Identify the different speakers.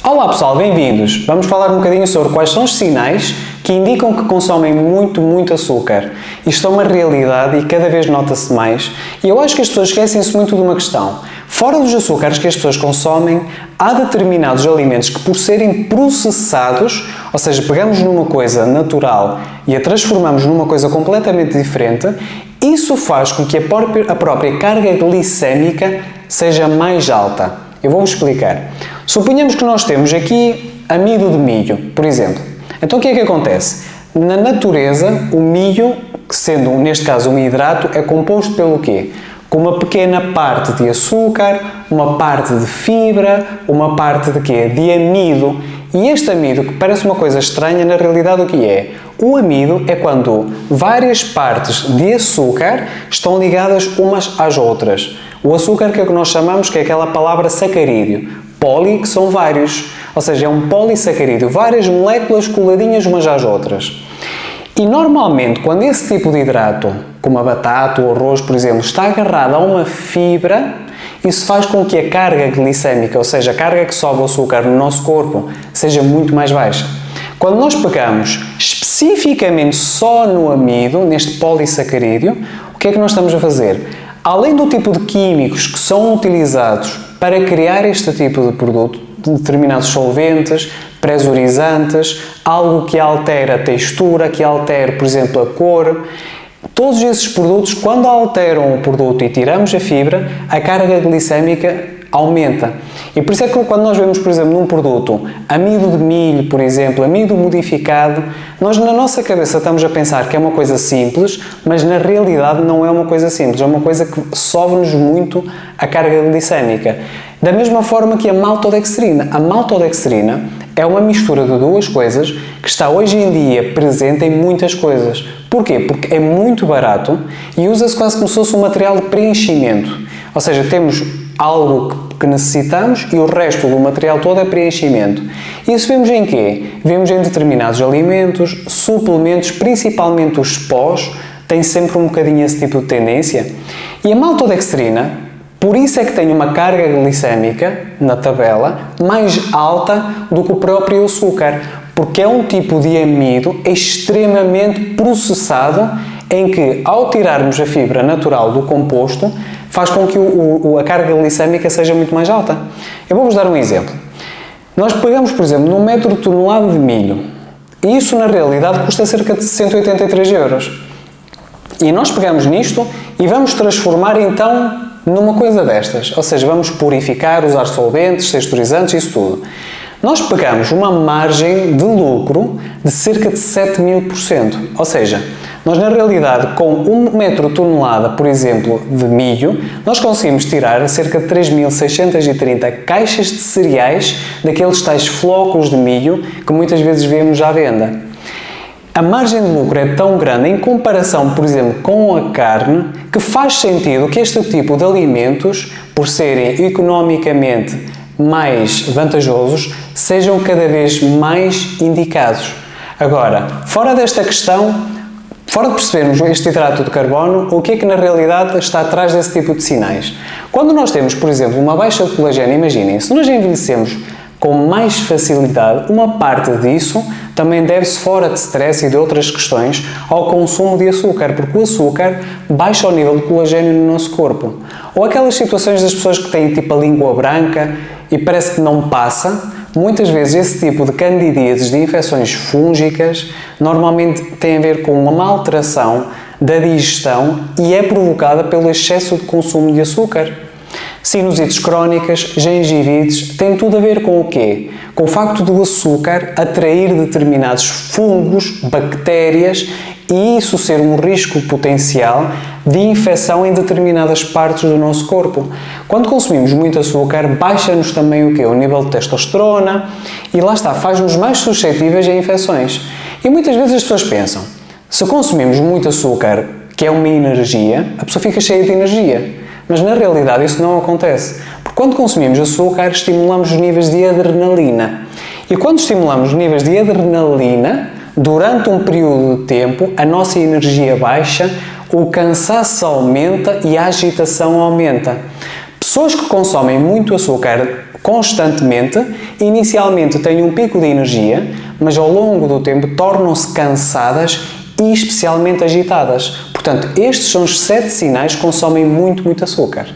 Speaker 1: Olá pessoal, bem-vindos! Vamos falar um bocadinho sobre quais são os sinais que indicam que consomem muito açúcar. Isto é uma realidade e cada vez nota-se mais. E eu acho que as pessoas esquecem-se muito de uma questão. Fora dos açúcares que as pessoas consomem, há determinados alimentos que, por serem processados, ou seja, pegamos numa coisa natural e a transformamos numa coisa completamente diferente, isso faz com que a própria carga glicémica seja mais alta. Eu vou-vos explicar. Suponhamos que nós temos aqui amido de milho, por exemplo. Então o que é que acontece? Na natureza, o milho, sendo neste caso um hidrato, é composto pelo quê? Com uma pequena parte de açúcar, uma parte de fibra, uma parte de quê? De amido. E este amido, que parece uma coisa estranha, na realidade o que é? O amido é quando várias partes de açúcar estão ligadas umas às outras. O açúcar que é o que nós chamamos, que é aquela palavra sacarídeo. Poli, que são vários, ou seja, é um polissacarídeo, várias moléculas coladinhas umas às outras. E normalmente, quando esse tipo de hidrato, como a batata ou arroz, por exemplo, está agarrado a uma fibra, isso faz com que a carga glicémica, ou seja, a carga que sobe o açúcar no nosso corpo, seja muito mais baixa. Quando nós pegamos especificamente só no amido, neste polissacarídeo, o que é que nós estamos a fazer? Além do tipo de químicos que são utilizados para criar este tipo de produto, determinados solventes, pressurizantes, algo que altera a textura, que altera, por exemplo, a cor, todos esses produtos, quando alteram o produto e tiramos a fibra, a carga glicémica aumenta. E por isso é que quando nós vemos, por exemplo, num produto amido de milho, por exemplo, amido modificado, nós na nossa cabeça estamos a pensar que é uma coisa simples, mas na realidade não é uma coisa simples, é uma coisa que sobe-nos muito a carga glicémica. Da mesma forma que a maltodextrina. A maltodextrina é uma mistura de duas coisas que está hoje em dia presente em muitas coisas. Porquê? Porque é muito barato e usa-se quase como se fosse um material de preenchimento. Ou seja, temos algo que necessitamos e o resto do material todo é preenchimento. Isso vemos em quê? Vemos em determinados alimentos, suplementos, principalmente os pós, têm sempre um bocadinho esse tipo de tendência. E a maltodextrina, por isso é que tem uma carga glicémica na tabela mais alta do que o próprio açúcar, porque é um tipo de amido extremamente processado em que, ao tirarmos a fibra natural do composto, faz com que a carga glicémica seja muito mais alta. Eu vou-vos dar um exemplo. Nós pegamos, por exemplo, num metro tonelado de milho, e isso na realidade custa cerca de 183 euros. E nós pegamos nisto e vamos transformar então numa coisa destas, ou seja, vamos purificar, usar solventes, texturizantes, isso tudo. Nós pegamos uma margem de lucro de cerca de 7.000%, ou seja, nós na realidade com 1 metro tonelada, por exemplo, de milho, nós conseguimos tirar cerca de 3.630 caixas de cereais daqueles tais flocos de milho que muitas vezes vemos à venda. A margem de lucro é tão grande em comparação, por exemplo, com a carne, que faz sentido que este tipo de alimentos, por serem economicamente mais vantajosos, sejam cada vez mais indicados. Agora, fora desta questão, fora de percebermos este hidrato de carbono, o que é que na realidade está atrás desse tipo de sinais? Quando nós temos, por exemplo, uma baixa de colagênio, imaginem, se nós envelhecemos com mais facilidade, uma parte disso também deve-se, fora de stress e de outras questões, ao consumo de açúcar, porque o açúcar baixa o nível de colagênio no nosso corpo. Ou aquelas situações das pessoas que têm tipo a língua branca e parece que não passa, muitas vezes esse tipo de candidíases, de infecções fúngicas, normalmente tem a ver com uma alteração da digestão e é provocada pelo excesso de consumo de açúcar. Sinusites crónicas, gengivites, tem tudo a ver com o quê? Com o facto do açúcar atrair determinados fungos, bactérias e isso ser um risco potencial de infecção em determinadas partes do nosso corpo. Quando consumimos muito açúcar, baixa-nos também o quê? O nível de testosterona e lá está, faz-nos mais suscetíveis a infecções. E muitas vezes as pessoas pensam, se consumimos muito açúcar, que é uma energia, a pessoa fica cheia de energia. Mas na realidade isso não acontece, porque quando consumimos açúcar estimulamos os níveis de adrenalina e quando estimulamos os níveis de adrenalina, durante um período de tempo a nossa energia baixa, o cansaço aumenta e a agitação aumenta. Pessoas que consomem muito açúcar constantemente, inicialmente têm um pico de energia, mas ao longo do tempo tornam-se cansadas e especialmente agitadas. Portanto, estes são os 7 sinais que consomem muito açúcar.